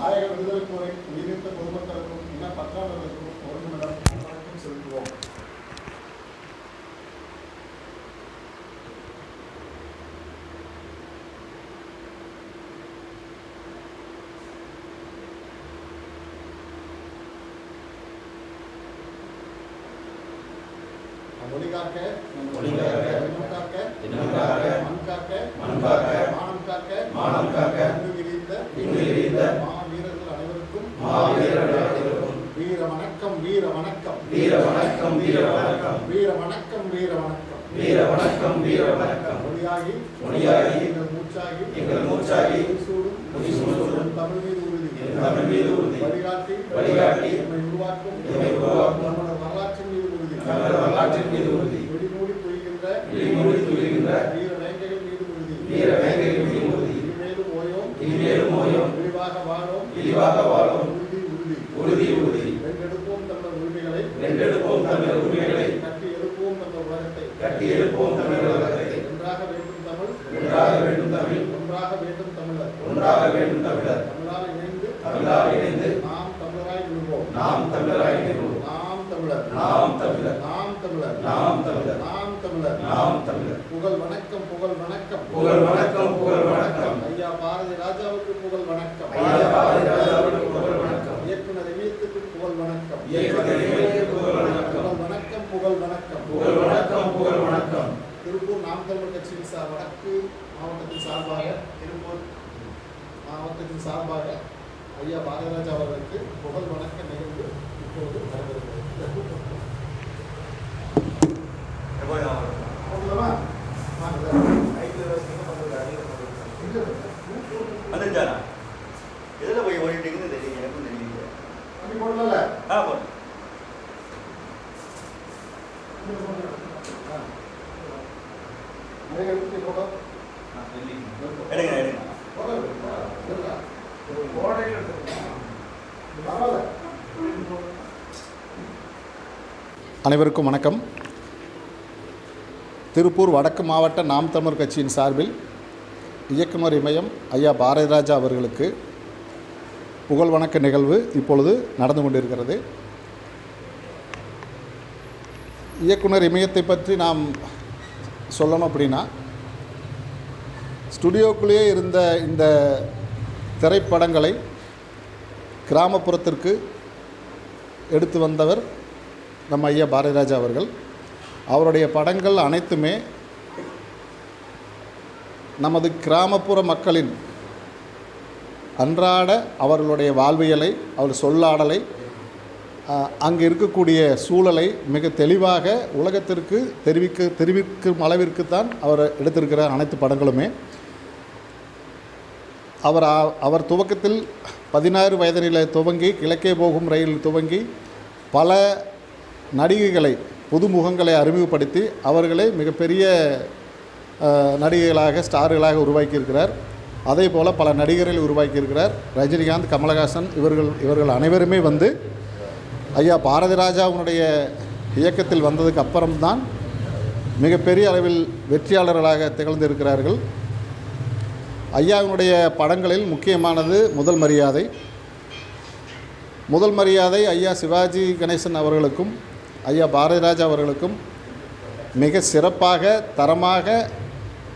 நாயக விடுதலை போரை உயிரிழந்த பொதுமக்களுக்கும் இன பற்றாளர்களுக்கும் ஒரு நிமிடம் வணக்கம் செலுத்துவோம். மொழிகாக்க மானம் காக்க வீரர்கள் அனைவருக்கும் வீர வணக்கம் வீர வணக்கம் வீர வணக்கம் வீர வணக்கம் வீர வணக்கம் வீர வணக்கம் வீர வணக்கம் வீர வணக்கம் மொழியாகி எங்கள் மூச்சாகி முடிசூடும் தமிழ் மீது உறுதி வழிகாட்டி எம்மை உருவாக்கும் நமது வரலாற்றின் மீது உறுதி விழிமூடி துயில்கின்ற வீர வேங்கைகள் மீது உறுதி இனிமேலும் ஓயோம் விரிவாக வாழோம் உறுதி வென்றெடுப்போம் தமிழர் உரிமைகளை கட்டி எழுப்போம் தமிழர் உலகத்தை ஒன்றாக வேண்டும் தமிழர் தமிழால் இணைந்து நாம் தமிழராய் விழுவோம் நாம் தமிழர் புகழ் வணக்கம் ஐயா பாரதி ராஜாவுக்கு புகழ் வணக்கம் இயக்குனர் எமீத்துக்கு புகழ் வணக்கம் புகழ் வணக்கம் திருப்பூர் நாம் தமிழர் கட்சியின் வடக்கு மாவட்டத்தின் சார்பாக ஐயா பாரதிராஜா அவர்களுக்கு புகழ் வணக்க நிகழ்வு இப்போது நடைபெறுகிறது. எதில் போய் ஓடிட்டீங்கன்னு தெரியும், எனக்கும் தெரியல. அனைவருக்கும் வணக்கம். திருப்பூர் வடக்கு மாவட்ட நாம் தமிழர் கட்சியின் சார்பில் இயக்குனர் இமயம் ஐயா பாரதிராஜா அவர்களுக்கு புகழ் வணக்க நிகழ்வு இப்பொழுது நடந்து கொண்டிருக்கிறது. இயக்குனர் இமயத்தை பற்றி நாம் சொல்லணும் அப்படின்னா, ஸ்டுடியோக்குள்ளேயே இருந்த இந்த திரைப்படங்களை கிராமப்புறத்திற்கு எடுத்து வந்தவர் நம்ம ஐயா பாரதிராஜா அவர்கள். அவருடைய படங்கள் அனைத்துமே நமது கிராமப்புற மக்களின் அன்றாட அவர்களுடைய வாழ்வியலை, அவர் சொல்லாடலை, அங்கு இருக்கக்கூடிய சூழலை மிக தெளிவாக உலகத்திற்கு தெரிவிக்கும் அளவிற்குத்தான் அவர் எடுத்திருக்கிற அனைத்து படங்களுமே. அவர் துவக்கத்தில் 16 வயதில் துவங்கி கிழக்கே போகும் ரயில் துவங்கி பல நடிகைகளை, புதுமுகங்களை அறிமுகப்படுத்தி அவர்களை மிகப்பெரிய நடிகைகளாக, ஸ்டார்களாக உருவாக்கியிருக்கிறார். அதே போல் பல நடிகர்களை உருவாக்கியிருக்கிறார். ரஜினிகாந்த், கமலஹாசன் இவர்கள் அனைவருமே வந்து ஐயா பாரதிராஜாவுடைய இயக்கத்தில் வந்ததுக்கு அப்புறம்தான் மிகப்பெரிய அளவில் வெற்றியாளர்களாக திகழ்ந்திருக்கிறார்கள். ஐயாவினுடைய படங்களில் முக்கியமானது முதல் மரியாதை ஐயா சிவாஜி கணேசன் அவர்களுக்கும் ஐயா பாரதிராஜா அவர்களுக்கும் மிக சிறப்பாக, தரமாக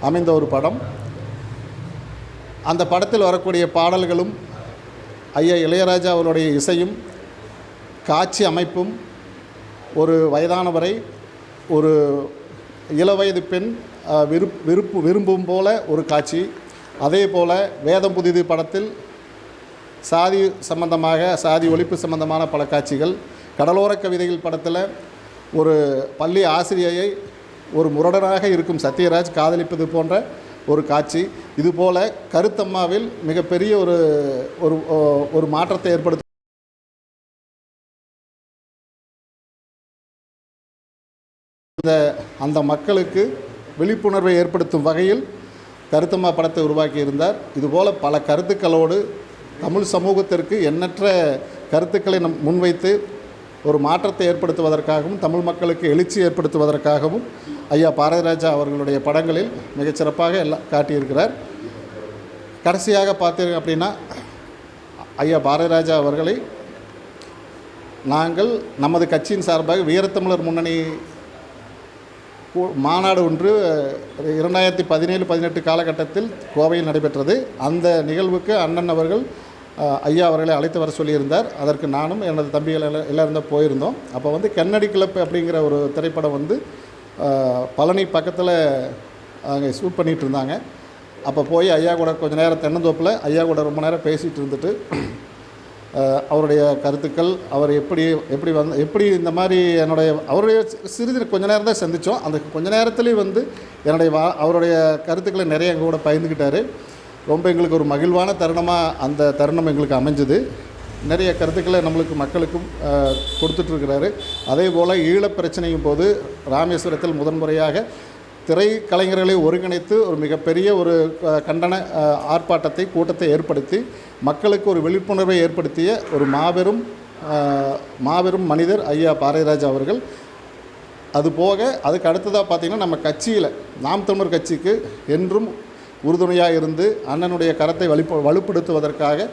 அமைந்த ஒரு படம். அந்த படத்தில் வரக்கூடிய பாடல்களும் ஐயா இளையராஜா அவருடைய இசையும் காட்சி அமைப்பும் ஒரு வயதானவரை ஒரு இளவயது பெண் விரும்பும் போல ஒரு காட்சி. அதே போல் வேதம் புதிது படத்தில் சாதி சம்பந்தமாக, சாதி ஒழிப்பு சம்பந்தமான பல காட்சிகள். கடலோர கவிதைகள் படத்தில் ஒரு பள்ளி ஆசிரியையை ஒரு முரடனாக இருக்கும் சத்யராஜ் காதலிப்பது போன்ற ஒரு காட்சி. இதுபோல் கருத்தம்மாவில் மிகப்பெரிய ஒரு மாற்றத்தை ஏற்படுத்த அந்த மக்களுக்கு விழிப்புணர்வை ஏற்படுத்தும் வகையில் கருத்தம்மா படத்தை உருவாக்கியிருந்தார். இதுபோல் பல கருத்துக்களோடு தமிழ் சமூகத்திற்கு எண்ணற்ற கருத்துக்களை முன்வைத்து ஒரு மாற்றத்தை ஏற்படுத்துவதற்காகவும், தமிழ் மக்களுக்கு எழுச்சி ஏற்படுத்துவதற்காகவும் ஐயா பாரதிராஜா அவர்களுடைய படங்களில் மிகச்சிறப்பாக காட்டியிருக்கிறார். கடைசியாக பார்த்தீங்க அப்படின்னா, ஐயா பாரதிராஜா அவர்களை நாங்கள் நமது கட்சியின் சார்பாக வீரத்தமிழர் முன்னணி மாநாடு ஒன்று 2017-18 காலகட்டத்தில் கோவையில் நடைபெற்றது. அந்த நிகழ்வுக்கு அண்ணன் அவர்கள் ஐயா அவர்களை அழைத்து வர சொல்லியிருந்தார். அதற்கு நானும் எனது தம்பிகள் எல்லோரும் தான் போயிருந்தோம். அப்போ வந்து கன்னடி கிளப் அப்படிங்கிற ஒரு திரைப்படம் வந்து பழனி பக்கத்தில் அங்கே ஷூட் பண்ணிகிட்டு இருந்தாங்க. அப்போ போய் ஐயா கூட கொஞ்சம் நேரம் தென்னந்தோப்பில் ஐயா கூட ரொம்ப நேரம் பேசிகிட்டு இருந்துட்டு அவருடைய கருத்துக்கள் அவர் எப்படி இந்த மாதிரி அவருடைய சிறிது கொஞ்ச நேரம் தான் சந்தித்தோம். அந்த கொஞ்ச நேரத்துலேயும் வந்து அவருடைய கருத்துக்களை நிறைய எங்கள் கூட பகிர்ந்துக்கிட்டார். ரொம்ப எங்களுக்கு ஒரு மகிழ்வான தருணமாக அந்த தருணம் எங்களுக்கு அமைஞ்சுது. நிறைய கருத்துக்களை நம்மளுக்கு மக்களுக்கும் கொடுத்துட்ருக்கிறாரு. அதே போல் ஈழப் பிரச்சனையும் போது ராமேஸ்வரத்தில் முதன்முறையாக திரைக்கலைஞர்களை ஒருங்கிணைத்து ஒரு மிகப்பெரிய ஒரு கண்டன ஆர்ப்பாட்டத்தை கூட்டத்தை ஏற்படுத்தி மக்களுக்கு ஒரு விழிப்புணர்வை ஏற்படுத்திய ஒரு மாபெரும் மனிதர் ஐயா பாரதிராஜா அவர்கள். அதுபோக அதுக்கு அடுத்ததாக பார்த்திங்கன்னா நம்ம கட்சியில் நாம் தமிழர் கட்சிக்கு என்றும் உறுதுணையாக இருந்து அண்ணனுடைய கரத்தை வலுப்படுத்துவதற்காக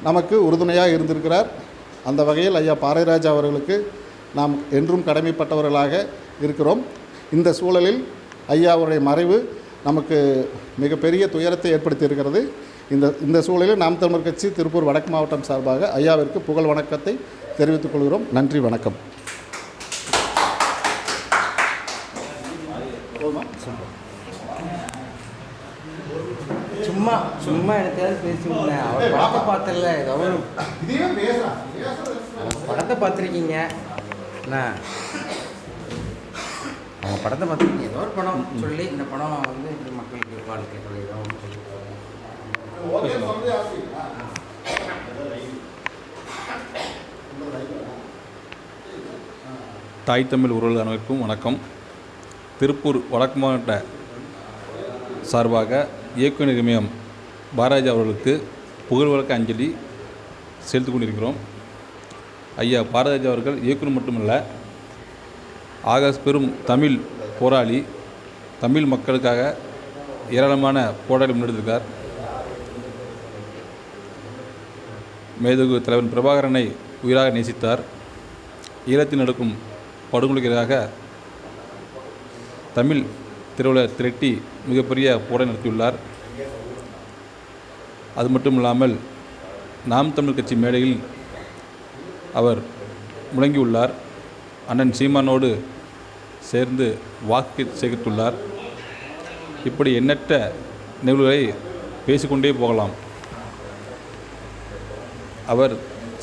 நமக்கு உறுதுணையாக இருந்திருக்கிறார். அந்த வகையில் ஐயா பாரதிராஜா அவர்களுக்கு நாம் என்றும் கடமைப்பட்டவர்களாக இருக்கிறோம். இந்த சூழலில் ஐயா அவருடைய மறைவு நமக்கு மிகப்பெரிய துயரத்தை ஏற்படுத்தி இருக்கிறது. இந்த சூழலில் நாம் தமிழர் கட்சி திருப்பூர் வடக்கு மாவட்டம் சார்பாக ஐயாவிற்கு புகழ் வணக்கத்தை தெரிவித்துக் கொள்கிறோம். நன்றி, வணக்கம். சும்மா எனக்கு பேசிவிட்டேன். அவர் படத்தை பார்த்தல, படத்தை பார்த்துருக்கீங்க என்ன? அவங்க படத்தை பார்த்துருக்கீங்க, ஏதோ ஒரு படம் சொல்லி இந்த படம் வந்து இந்த மக்களுக்கு வாழ்க்கை சொல்லிடும் சொல்லி தாய் தமிழ் உறவு அனைவருக்கும் வணக்கம். திருப்பூர் வடக்கு மாவட்ட சார்பாக இயக்குநர் இமயம் பாரதிராஜா அவர்களுக்கு புகழ் வழக்க அஞ்சலி செலுத்திக் கொண்டிருக்கிறோம். ஐயா பாரதிராஜா அவர்கள் இயக்குனர் மட்டுமல்ல, பெரும் தமிழ் போராளி. தமிழ் மக்களுக்காக ஏராளமான போராட்டம் முன்னெடுத்திருக்கார். மேதகு தலைவன் பிரபாகரனை உயிராக நேசித்தார். ஈழத்தில் நடக்கும் படுகொலைக்கு எதிராக தமிழ் திருவிழா திரட்டி மிகப்பெரிய போராட்டம் நடத்தியுள்ளார். அது மட்டும் இல்லாமல் நாம் தமிழ் கட்சி மேடையில் அவர் முழங்கியுள்ளார். அண்ணன் சீமானோடு சேர்ந்து வாக்கு சேகரித்துள்ளார். இப்படி எண்ணற்ற நிகழ்வுகளை பேசிக்கொண்டே போகலாம். அவர்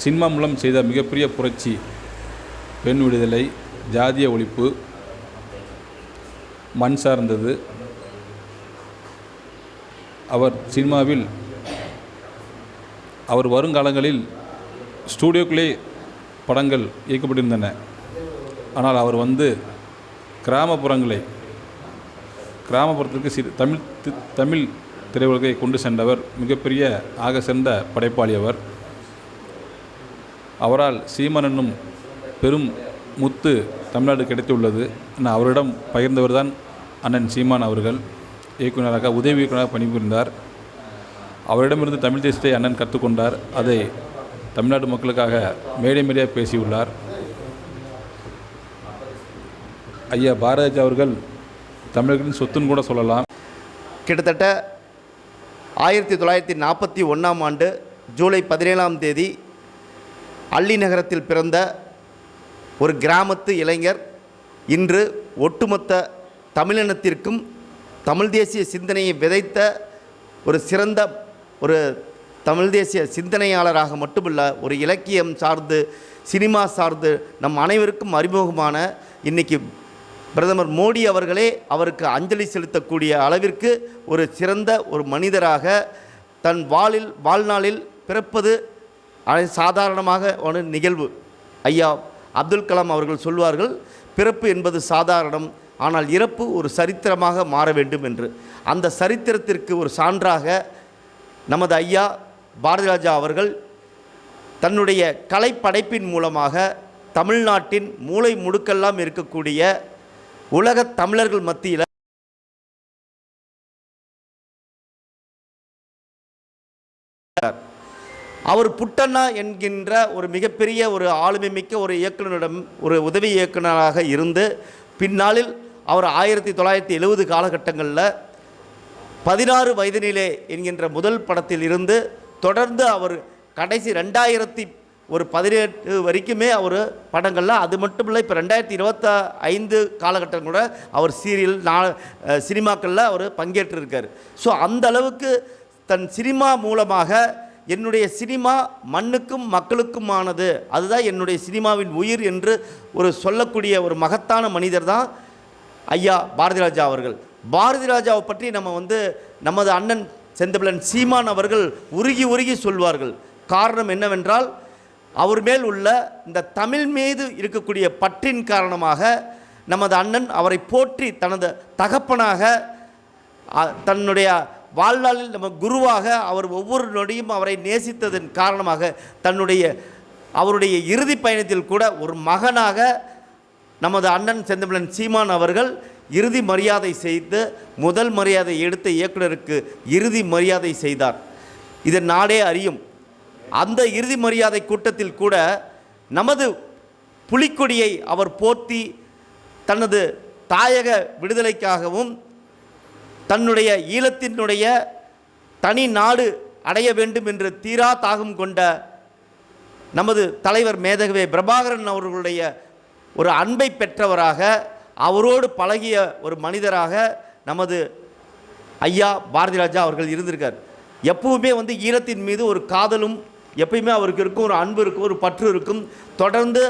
சினிமா மூலம் செய்த மிகப்பெரிய புரட்சி பெண் விடுதலை, ஜாதிய ஒழிப்பு, மண் சார்ந்தது. அவர் சினிமாவில் அவர் வருங்காலங்களில் ஸ்டூடியோக்குள்ளே படங்கள் இயக்கப்பட்டிருந்தன. ஆனால் அவர் வந்து கிராமப்புறத்திற்கு தமிழ் திரையுலகை கொண்டு சென்றவர். மிகப்பெரிய ஆக சிறந்த படைப்பாளி அவர். அவரால் சீமான் என்னும் பெரும் முத்து தமிழ்நாடு கிடைத்துள்ளது. ஆனால் அவரிடம் பகிர்ந்தவர் தான் அண்ணன் சீமான் அவர்கள். இயக்குநராக உதவி இயக்குநராக பணிபுரிந்தார். அவரிடமிருந்து தமிழ் தேசத்தை அண்ணன் கற்றுக்கொண்டார். அதை தமிழ்நாட்டு மக்களுக்காக மேடையாக பேசியுள்ளார். ஐயா பாரதிராஜா அவர்கள் தமிழர்களின் சொத்துன்னு கூட சொல்லலாம். கிட்டத்தட்ட 1941ஆம் ஆண்டு ஜூலை 17ஆம் தேதி அள்ளி நகரத்தில் பிறந்த ஒரு கிராமத்து இளைஞர் இன்று ஒட்டுமொத்த தமிழினத்திற்கும் தமிழ் தேசிய சிந்தனையை விதைத்த ஒரு சிறந்த ஒரு தமிழ் தேசிய சிந்தனையாளராக மட்டுமல்ல, ஒரு இலக்கியம் சார்ந்து சினிமா சார்ந்து நம் அனைவருக்கும் அறிமுகமான இன்றைக்கி பிரதமர் மோடி அவர்களே அவருக்கு அஞ்சலி செலுத்தக்கூடிய அளவிற்கு ஒரு சிறந்த ஒரு மனிதராக தன் வாழ்நாளில் பிறப்பது சாதாரணமாக ஒரு நிகழ்வு. ஐயா அப்துல் கலாம் அவர்கள் சொல்வார்கள், பிறப்பு என்பது சாதாரணம், ஆனால் இறப்பு ஒரு சரித்திரமாக மாற வேண்டும் என்று. அந்த சரித்திரத்திற்கு ஒரு சான்றாக நமது ஐயா பாரதிராஜா அவர்கள் தன்னுடைய கலைப்படைப்பின் மூலமாக தமிழ்நாட்டின் மூலை முடுக்கெல்லாம் இருக்கக்கூடிய உலகத் தமிழர்கள் மத்தியில் அவர் புட்டண்ணா என்கின்ற ஒரு மிகப்பெரிய ஒரு ஆளுமை மிக்க ஒரு இயக்குனரிடம் ஒரு உதவி இயக்குனராக இருந்து பின்னாளில் அவர் 1970 காலகட்டங்களில் 16 வயதினிலே என்கின்ற முதல் படத்தில் இருந்து தொடர்ந்து அவர் கடைசி 2018 வரைக்குமே அவர் படங்களில், அது மட்டும் இல்லை இப்போ 2025 காலகட்டம் கூட அவர் சினிமாக்களில் அவர் பங்கேற்றிருக்கார். ஸோ அந்த அளவுக்கு தன் சினிமா மூலமாக என்னுடைய சினிமா மண்ணுக்கும் மக்களுக்குமானது, அதுதான் என்னுடைய சினிமாவின் உயிர் என்று ஒரு சொல்லக்கூடிய ஒரு மகத்தான மனிதர் தான் ஐயா பாரதி ராஜா அவர்கள். பாரதி ராஜாவை பற்றி நமது அண்ணன் செந்தமிழன் சீமான் அவர்கள் உருகி உருகி சொல்வார்கள். காரணம் என்னவென்றால், அவர் மேல் உள்ள இந்த தமிழ் மீது இருக்கக்கூடிய பற்றின் காரணமாக நமது அண்ணன் அவரை போற்றி தனது தகப்பனாக, தன்னுடைய வாழ்நாளில் நம்ம குருவாக அவர் ஒவ்வொரு நொடியும் அவரை நேசித்ததன் காரணமாக அவருடைய இறுதி பயணத்தில் கூட ஒரு மகனாக நமது அண்ணன் செந்தமிழன் சீமான் அவர்கள் இறுதி மரியாதை செய்து முதல் மரியாதை எடுத்த இயக்குனருக்கு இறுதி மரியாதை செய்தார். இது நாடே அறியும். அந்த இறுதி மரியாதை கூட்டத்தில் கூட நமது புலிக்கொடியை அவர் போற்றி தனது தாயக விடுதலைக்காகவும் தன்னுடைய ஈழத்தினுடைய தனி நாடு அடைய வேண்டும் என்று தீரா தாகம் கொண்ட நமது தலைவர் மேதகவே பிரபாகரன் அவர்களுடைய ஒரு அன்பை பெற்றவராக, அவரோடு பழகிய ஒரு மனிதராக நமது ஐயா பாரதி ராஜா அவர்கள் இருந்திருக்கார். எப்பவுமே ஈழத்தின் மீது ஒரு காதலும் எப்பயுமே அவருக்கு இருக்கும், ஒரு அன்பு இருக்கும், ஒரு பற்று இருக்கும். தொடர்ந்து